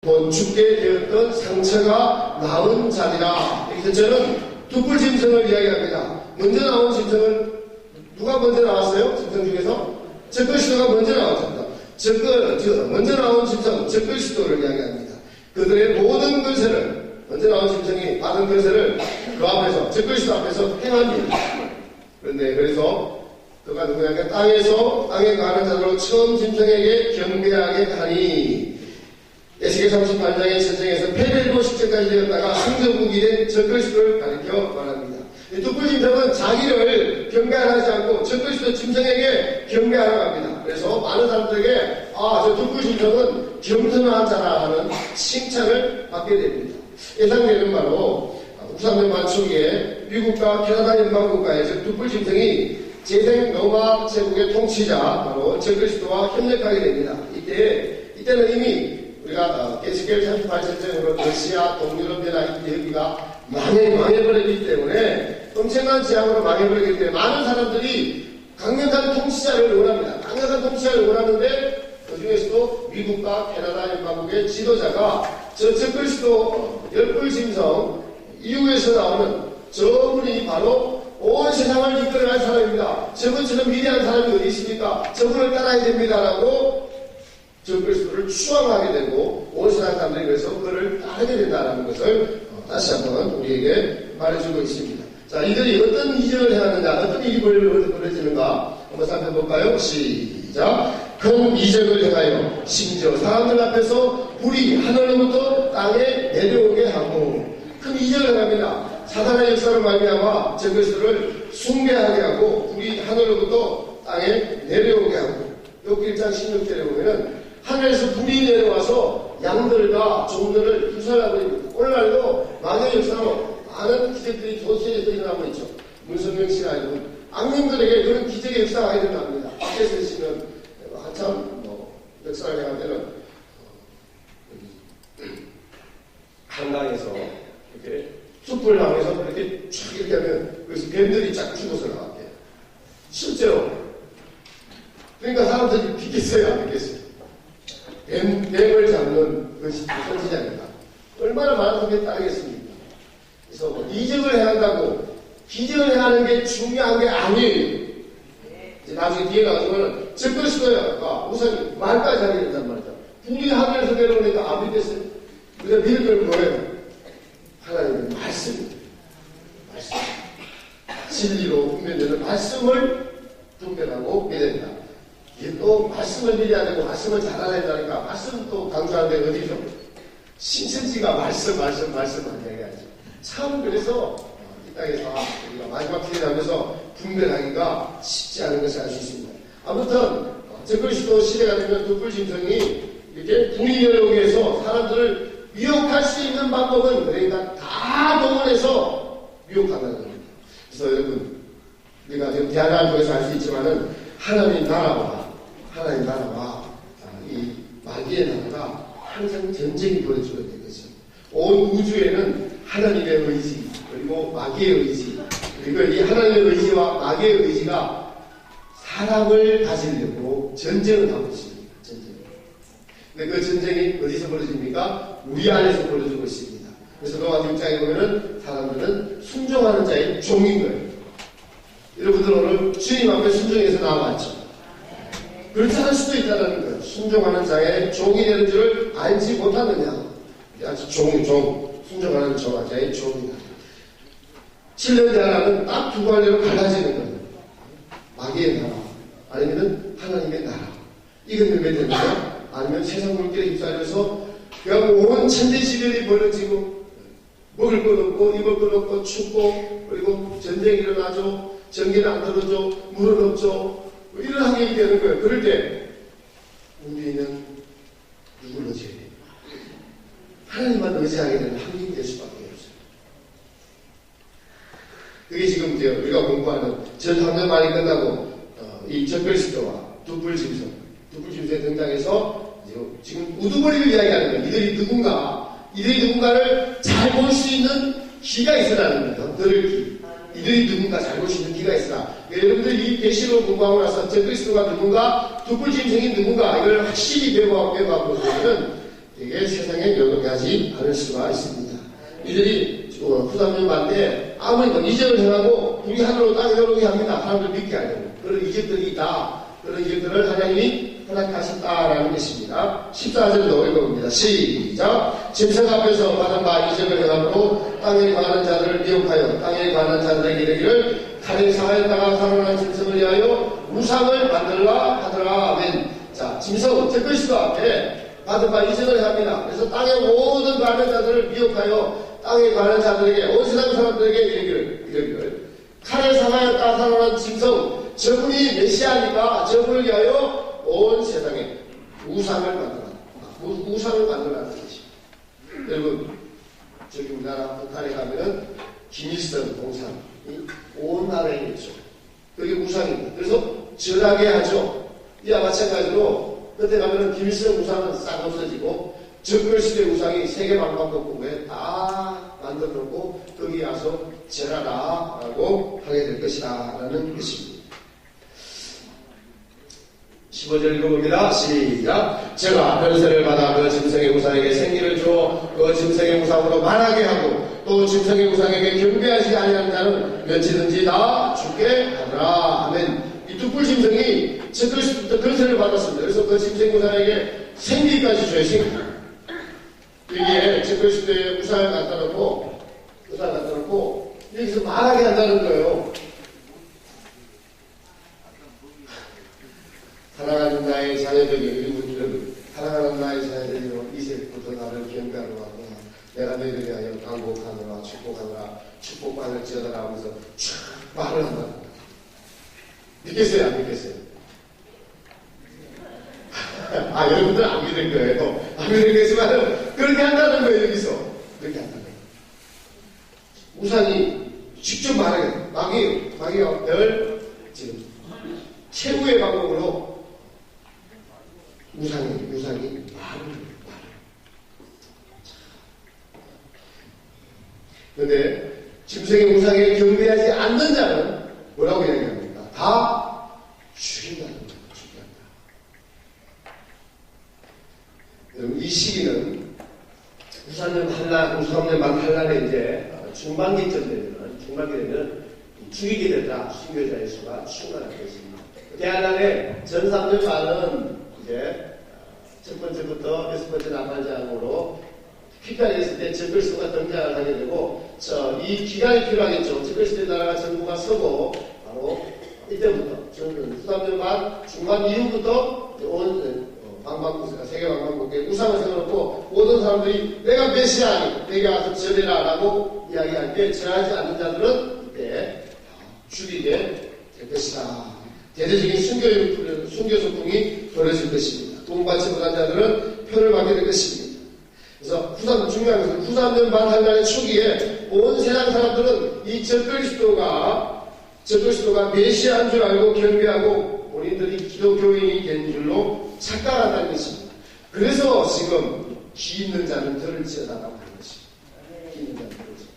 곧 죽게 되었던 상처가 나은 자리라. 여기서 저는 두뿔 짐승을 이야기합니다. 먼저 나온 짐승은 누가 먼저 나왔어요? 짐승 중에서? 적그리스도가 먼저 나왔습니다. 먼저 나온 짐승, 적그리스도를 이야기합니다. 그들의 모든 권세를, 먼저 나온 짐승이 받은 권세를 그 앞에서, 적그리스도 앞에서 행합니다. 그런데 그래서 그가 누구냐면 땅에 가는 자로 처음 짐승에게 경배하게 하니, 에스겔 38장의 전쟁에서 패배하고 십자까지 되었다가 승전국이 된 적그리스도를 가리켜 말합니다. 두뿔 짐승은 자기를 경배하지 않고 적그리스도 짐승에게 경배하러 갑니다. 그래서 많은 사람들에게 저 두뿔 짐승은 겸손한 자라 하는 칭찬을 받게 됩니다. 예상되는 바로 우상연만 초기에 미국과 캐나다 연방국가에서 두뿔 짐승이 재생 로마 제국의 통치자 바로 적그리스도와 협력하게 됩니다. 이때는 이미 우리가 에스겔 38전쟁으로 러시아, 동유럽 연합 여기가 망해버렸기 때문에 엄청난 재앙으로 망해버렸기 때문에 많은 사람들이 강력한 통치자를 원합니다. 강력한 통치자를 원하는데 그 중에서도 미국과 캐나다 연방국의 지도자가 저 적그리스도 열불 짐승 이후에서 나오는 저분이 바로 온 세상을 이끌어갈 사람입니다. 저분처럼 위대한 사람이 어디 있습니까? 저분을 따라야 됩니다라고 적그리스도를 추앙하게 되고 온 세상 사람들이 그래서 그를 따르게 된다는 것을 다시 한번 우리에게 말해주고 있습니다. 자, 이들이 어떤 이적을 해야 하느냐, 어떤 일이 벌어지는가 한번 살펴볼까요? 시작. 큰 이적을 행하여 심지어 사람들 앞에서 불이 하늘로부터 땅에 내려오게 하고, 큰 이적을 행합니다. 사단의 역사로 말미암아 적그리스도를 숭배하게 하고 불이 하늘로부터 땅에 내려오게 하고, 욥기 1장 16절에 보면은 하늘에서 불이 내려와서 양들과 종들을 유살해버립니다. 오늘날도 망의 역사로 많은 기적들이 조세에서 일어나고 있죠. 문선명 씨가 알고 악령들에게 그런 기적의 역사가 일어납니다. 밖에서 있으면 한참 역사를 행할 때는 한강에서 이렇게 숲을 향해서 이렇게 쫙 이렇게 하면 그래서 뱀들이 쫙 죽어서 나왔대요. 실제로. 그러니까 사람들이 믿겠어요, 안 믿겠어요? 뱀을 잡는 것이 선지자입니다. 얼마나 많은 사람이 따르겠습니까? 그래서 이적을 해야 한다고 기적을 해야 하는 게 중요한 게 아니에요. 이제 나중에 뒤에 가서는 적그리스도야 우선 말까지 하게 된단 말이죠. 불이 하늘에서 내려오니까 아비 됐어요. 우리가 믿을 걸 뭐예요? 하나님의 말씀. 진리로 분별되는 말씀을 분별하고 믿는다. 이게 또 말씀을 믿어야 되고 말씀을 잘 알아야 된다니까 말씀 또 강조하는 데 어디죠? 신천지가 말씀 이야기하죠. 참 그래서 이 땅에서 우리가 마지막 시대에 하면서 분별하기가 쉽지 않은 것을 알 수 있습니다. 아무튼 적그리스도 시대가 되면 두뿔 짐승이 이렇게 불이 내려오게 해서 사람들을 미혹할 수 있는 방법은 그러니까 다 동원해서 미혹한다는 겁니다. 그래서 여러분 우리가 지금 대화를 통해서 알 수 있지만은 하나님 나라와 이 마귀의 나라가 항상 전쟁이 벌어지고 있는 것이죠. 온 우주에는 하나님의 의지 그리고 마귀의 의지 그리고 이 하나님의 의지와 마귀의 의지가 사람을 가지려고 전쟁을 하고 있습니다. 근데 그 전쟁이 어디서 벌어집니까? 우리 안에서 벌어지고 있습니다. 그래서 로마서 6장에 보면은 사람들은 순종하는 자의 종인 거예요. 여러분들 오늘 주님 앞에 순종해서 나와왔죠. 그렇지 않을 수도 있다는 거예요. 순종하는 자의 종이 되는 줄을 알지 못하느냐. 아주 순종하는 자의 종이다. 7년 대하라는 딱 두 갈래로 갈라지는 거예요. 마귀의 나라, 아니면 하나님의 나라. 이건 몇 됩니까? 아니면 세상 물길에 휩싸려서 그냥 온 천지시변이 벌어지고 먹을 것 없고 입을 것 없고 춥고 그리고 전쟁이 일어나죠. 전기는 안 들어줘. 물은 없죠. 이런 환경이 되는 거예요. 그럴 때 우리는 누굴 의지해야 돼요? 하나님만 의지하게 되는 환경이 될 수밖에 없어요. 그게 지금 이제 우리가 공부하는 전 3년 만이 끝나고 이 적그리스도와 두뿔 짐승 등장해서 지금 우두머리를 이야기하는 거예요. 이들이 누군가를 잘 볼 수 있는 귀가 있으라는 거예요. 들을 귀. 이들이 누군가 잘 볼 수 있는 귀가 있으라. 여러분들 이 계시로 공부하고 나서 적그리스도가 누군가, 두뿔 짐승이 누군가 이걸 확실히 배워하고 보면은 이게 세상에 요동하지 않을 수가 있습니다. 이들이 후삼년 만에 아무리 이적을 행하고 우리 하늘로 땅에 오르게 합니다. 사람들 믿게 하려고. 그런 이적들이 있다. 그런 이적들을 하나님이 허락하셨다라는 것입니다. 14절도 읽어봅니다. 시작. 짐승 앞에서 받은 바 이적을 행함으로 땅에 관한 자들을 미혹하여 땅에 관한 자들에게 이르기를 칼에 상하였다가 살아난 짐승을 위하여 우상을 만들라 하더라. 아멘. 자, 짐승 적그리스도 앞에 받은 바 이적을 합니다. 그래서 땅의 모든 관한 자들을 미혹하여 땅에 관한 자들에게 온 세상 사람들에게 이르기를 칼에 상하였다 살아난 짐승 저분이 메시아니까 저분을 위하여 온 세상에 우상을 만들어라. 우상을 만들어라는 것입니다. 여러분, 저기 우리나라 북한에 가면은 김일성 동상이 온 나라에 있죠. 그게 우상입니다. 그래서 절하게 하죠. 이와 마찬가지로 그때 가면은 김일성 우상은 싹 없어지고 적그리스도의 우상이 세계 방방곡곡에 다 만들어 놓고 거기 와서 절하라 라고 하게 될 것이다 라는 것입니다. 15절 읽어봅니다. 시작. 제가 변세를 받아 그 짐승의 우상에게 생기를 주어 그 짐승의 우상으로 말하게 하고 또 짐승의 우상에게 경배하지 아니하는 자는 몇이든지 다 죽게 하더라. 아멘. 이 두 뿔 짐승이 적그리스도부터 변세를 받았습니다. 그래서 그 짐승의 우상에게 생기까지 줘요. 생기. 여기에 적그리스도의 우상을 갖다 놓고 여기서 말하게 한다는 거예요. 사랑하는 나의 자녀들이 여러분 사랑하는 나의 자녀들이 이제부터 나를 경배하러 왔구나. 내가 너희를 위하여 강복하노라 축복하노라 축복만을 지어달라 하면서 쫙 말을 한다. 믿겠어요? 안 믿겠어요? 여러분들 안 믿을 거예요. 안 믿을 거지만 그렇게 한다는 거예요. 여기서 그렇게 한다는 거예요. 우상이 직접 말하게 마귀가 별 지금 최후의 방법으로 우상이 말을. 그런데 짐승의 우상에 경배하지 않는 자는 뭐라고 이야기합니까? 다 죽인다는 거예요. 죽인다. 여러분 이 시기는 우상년 한란에 이제 중반기쯤 되면 죽이게 되더라. 순교자의 수가 충만할 것입니다. 대한항의 전 3년 반은 이제 첫 번째부터 여섯 번째 남한장으로 피편에 있을 때 적그리스도가 등장을 하게 되고 이 기간이 필요하겠죠. 적그리스도의 나라가 정부가 서고 바로 이때부터 수삼년 반 중반 이후부터 온 세계 방방곡곡에 우상을 세워놓고 모든 사람들이 내가 메시아니 내게 와서 절해라 라고 이야기할 때 절하지 않는 자들은 이때 죽이게 될 것이다. 대대적인 순교 소풍이 벌어질 것입니다. 돈 받지 못한 자들은 표를 받게 될 것입니다. 그래서 중요한 것은 후삼년 반 한란의 초기에 온 세상 사람들은 이 적그리스도가 메시아인 줄 알고 경배하고 본인들이 기독교인이 된 줄로 착각한다는 것입니다. 그래서 지금 기 있는 자는 들을 지어다라고 하는 것입니다. 기 있는 자는 들을 지어다.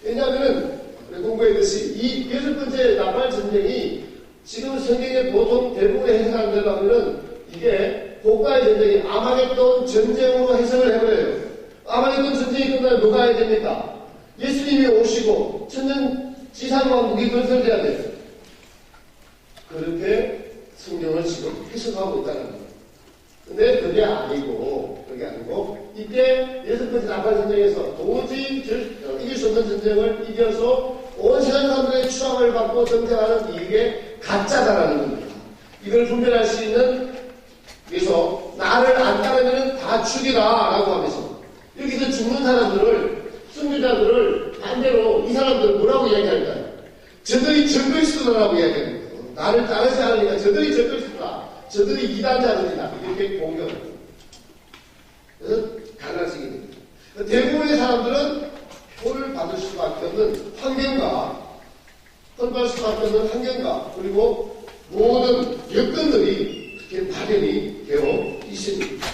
왜냐하면 공부했듯이 이 여섯 번째 나팔 전쟁이 지금 성경의 보통 대부분의 해석하는 대로 하면은 이게 고가의 전쟁이 아마겟돈 전쟁으로 해석을 해버려요. 아마겟돈 전쟁이 끝나면 뭐가 해야 됩니까? 예수님이 오시고 천년지상왕국이 건설돼야 돼요. 그렇게 성경을 지금 해석하고 있다는 거예요. 근데 그게 아니고 이때 여섯 번째 나팔 전쟁에서 도저히 이길 수 없는 전쟁을 이겨서 온 세상 사람들의 추앙을 받고 등장하는 이게 가짜다라는 겁니다. 이걸 분별할 수 있는 그래서 나를 안 따르면 다 죽이라 라고 하면서 여기서 죽는 사람들을 승리자들을 반대로 이 사람들을 뭐라고 이야기할까요? 저들이 적그리스도라고 이야기합니다. 나를 따르지 않으니까 저들이 적그리스도다. 저들이 이단자들이다. 이렇게 공격합니다. 그래서 갈라지게 됩니다. 대부분의 사람들은 표를 받을 수밖에 없는 환경과 헌발 수밖에 없는 환경과 그리고 모든 여건들이 이렇게 마련이 되어 있습니다.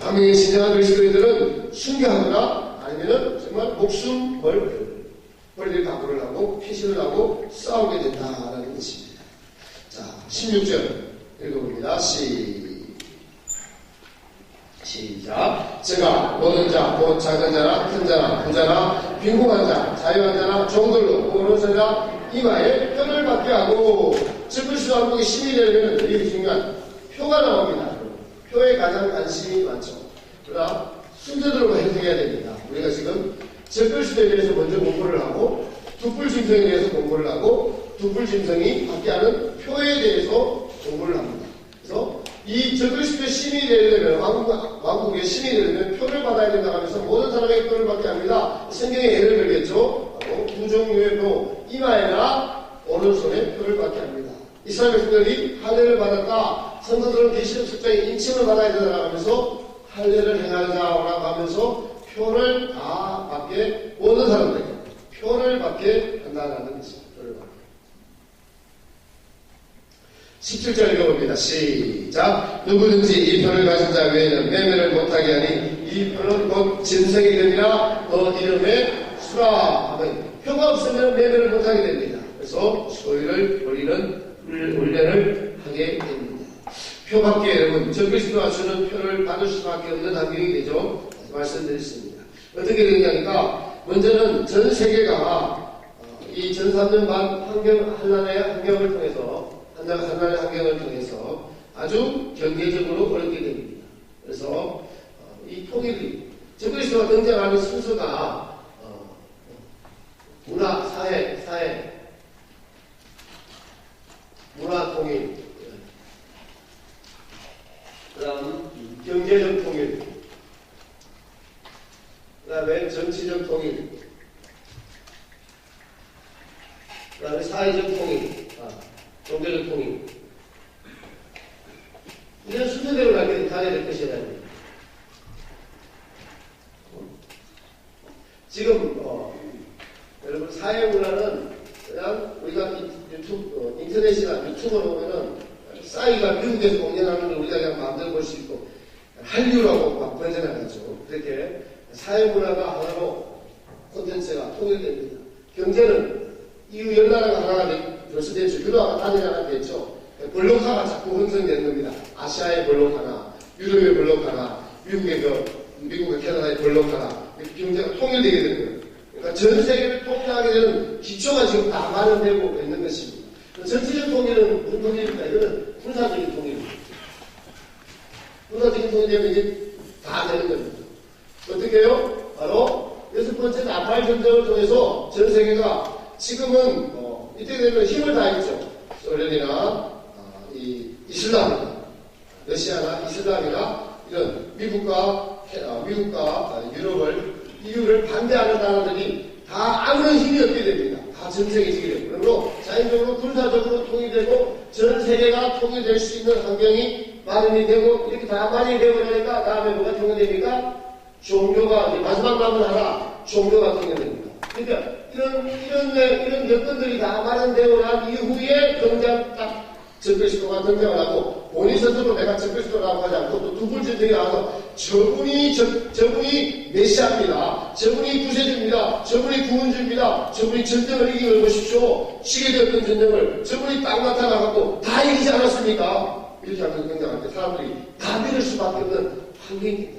반면에 신령한 그리스도인들은 순교하거나 아니면 정말 목숨 벌릴 각오를 하고 피신을 하고 싸우게 된다라는 것입니다. 자, 16절 읽어봅니다. 시작. 제가 모든 자, 곧 작은 자나 큰 자나 부자나 빈곤한 자, 자유한 자나 종들로 오른손이나 이마에 뼈를 받게 하고 즉그리스도 왕국의 신이 되려면 이게 중요한 표가 나옵니다. 표에 가장 관심이 많죠. 그러나 순서대로 해석해야 됩니다. 우리가 지금 즉그리스도에 대해서 먼저 공부를 하고 둑불짐승에 대해서 공부를 하고 둑불짐승이 받게 하는 표에 대해서 공부를 합니다. 그래서 이 즉그리스도의 신이 되려면 왕국의 신이 되려면 표를 받아야 된다고 하면서 모든 사람에게 표를 받게 합니다. 성경에 예를 들겠죠. 두 종류의 표, 이마에나 오른손에 표를 받게 합니다. 이스라엘 백성들이 할례를 받았다. 성도들은 계시록 석장에 인침을 받아야 된다고 하면서 할례를 행하자라고 하면서 표를 다 받게 모든 사람들에게 표를 받게 한다는 것입니다. 17절 읽어봅니다. 시작. 누구든지 이 표를 가진 자 외에는 매매를 못하게 하니 이 표는 곧 진성이 됩니다. 너 이름에 수라. 표가 없으면 매매를 못하게 됩니다. 그래서 소유를 버리는 훈련을 하게 됩니다. 표밖에 여러분 적그리스도가 주는 표를 받을 수밖에 없는 환경이 되죠. 말씀드렸습니다. 어떻게 되냐니까 먼저는 전 세계가 이 전 3년 반 한란의 환경을 통해서 한란의 환경을 통해서 아주 경제적으로 어렵게 됩니다. 그래서 이 통일이 적그리스도가 등장하는 순서가 문화, 사회, 문화 통일, 그 다음 경제적 통일, 그 다음에 정치적 통일, 그 다음에 사회적 통일, 종교적 통일. 이런 순서대로 가야 될 것이어야 됩니다. 지금 여러분 사회문화는 그냥 우리가 인터넷이나 유튜브로 보면은 싸이가 미국에서 공연하는 걸 우리가 그냥 마음대로 볼 수 있고 한류라고 막 번져나가죠. 그렇게 사회문화가 하나로 콘텐츠가 통일됩니다. 경제는 이후 열나라가 하나가 벌써 됐죠. 유로화가 단일 하나 됐죠. 블록화가 자꾸 형성되는 겁니다. 아시아의 블록 하나, 유럽의 블록 하나, 미국의 캐나다의 블록 하나, 경제가 통일되게 되는 거예요. 그러니까 전 세계를 통일하게 되는 기초가 지금 다 마련되고 있는 것입니다. 전체적 통일은 무슨 통일입니까? 이거는 군사적인 통일입니다. 군사적인 통일이면 이게 다 되는 겁니다. 어떻게 해요? 바로 6번째 나팔 전쟁을 통해서 전 세계가 지금은 이때 되면 힘을 다했죠. 소련이나 이슬람이나 러시아나 이슬람이나 이런 미국과 유럽을 반대하는 나라들이 다 아무런 힘이 없게 됩니다. 다 전쟁해지게 되고 그러므로 자연적으로 군사적으로 통일되고 전 세계가 통일될 수 있는 환경이 마련이 되고 이렇게 다 마련이 되고 그러니까 다음에 뭐가 통일됩니까? 종교가 마지막 남은 하나 종교가 통일됩니다. 그러니까 이런 여건들이 다 마련되고 난 이후에 딱 적그리스도가 등장을 하고 본인 스스로 내가 적그리스도라고 하지 않고 또 둑불짐승이 나와서 저분이 메시아입니다. 저분이 구세주입니다. 저분이 구원주입니다. 저분이 전쟁을 이기고 보십시오. 시게 되었던 전쟁을 저분이 딱 나타나갖고 다 이기지 않았습니까? 이렇게 하면서 등장할 때 사람들이 다 믿을 수밖에 없는 환경입니다.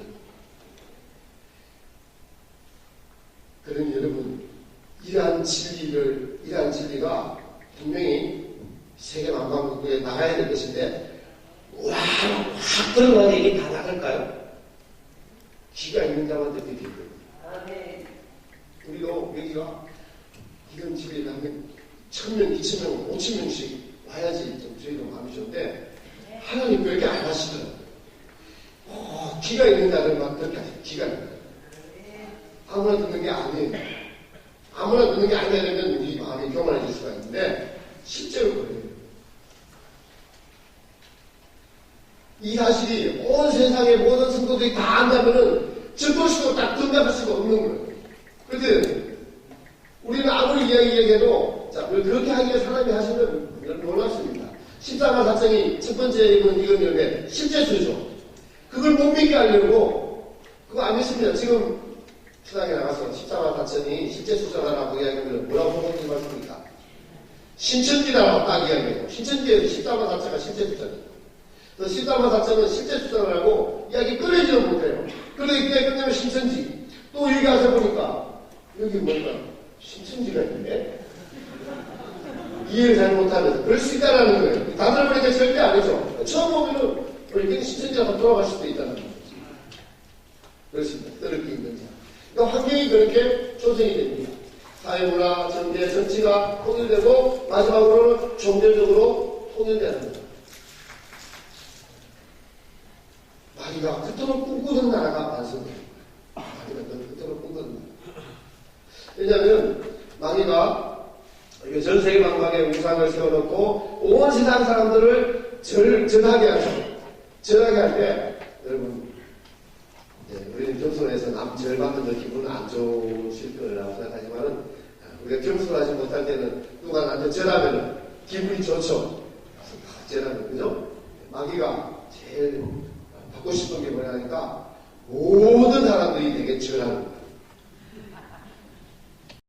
그러니 여러분 이러한 진리가 분명히 세계 만방국에 나가야 될 것인데 확 들어가야 이게 다 나갈까요? 귀가 있는 자만 듣게 될 거예요. 우리도 여기가 이런 집에 가면 1000명, 2000명, 5000명씩 와야지 좀 저희도 마음이 좋은데 하나님 왜 이렇게 안 하시더라고요. 귀가 있는 자들만 그렇게 하세요. 귀가 있는 자. 아무나 듣는 게 아니에요. 아무나 듣는 게 아니라면 우리 마음이 교만해질 수가 있는데 실제로 그래요. 이 사실이 온 세상의 모든 성도들이 다 안다면은 적그리스도 딱 등장할 수가 없는 거예요. 그런데 우리는 아무리 이야기해도 자, 그렇게 하기에 사람이 하시면 놀랍습니다. 십자가 사건이 첫 번째 이건데 실제수죠. 그걸 못 믿게 하려고 그거 안 믿습니다. 지금 수당에 나가서 십자가 사건이 실제수자라고 이야기하면 뭐라고 보는 말씀입니까? 신천지라고 딱 이야기해요. 신천지에서 십자가 사건가 실제수자입니다. 그래서 13만 4천은 실제 숫자를 알고 이야기 끊어지는 못해요. 그런데 이때 끝내면 신천지. 또 얘기하다 보니까 여기 뭔가 신천지가 있네. 이해를 잘 못하면서 그럴 수 있다는 거예요. 다 들어보니까 절대 아니죠. 처음 보면은 우리끼리 신천지가 돌아갈 수도 있다는 거죠. 그렇습니다. 그렇게 있는 자. 그러니까 환경이 그렇게 조성이 됩니다. 사회문화, 정계, 정치가 통일되고 마지막으로는 종교적으로 통일되는 거죠. 마귀가 그토록 꿈꾸던 나라가 완성됩니다. 마귀가 그토록 꿈꾸던 나라. 왜냐하면 마귀가 전 세계 방방에 우상을 세워놓고 온 세상 사람들을 절하게 하죠. 절하게 할 때 여러분 우리는 겸손해서 남 절받는 거 기분은 안 좋으실 거라고 생각하지만은 우리가 겸손하지 못할 때는 누가 나한테 절하면 기분이 좋죠. 절하면 그죠? 마귀가 제일 받고 싶은 게 뭐냐니까 모든 사람들이 되게 절하는 거예요.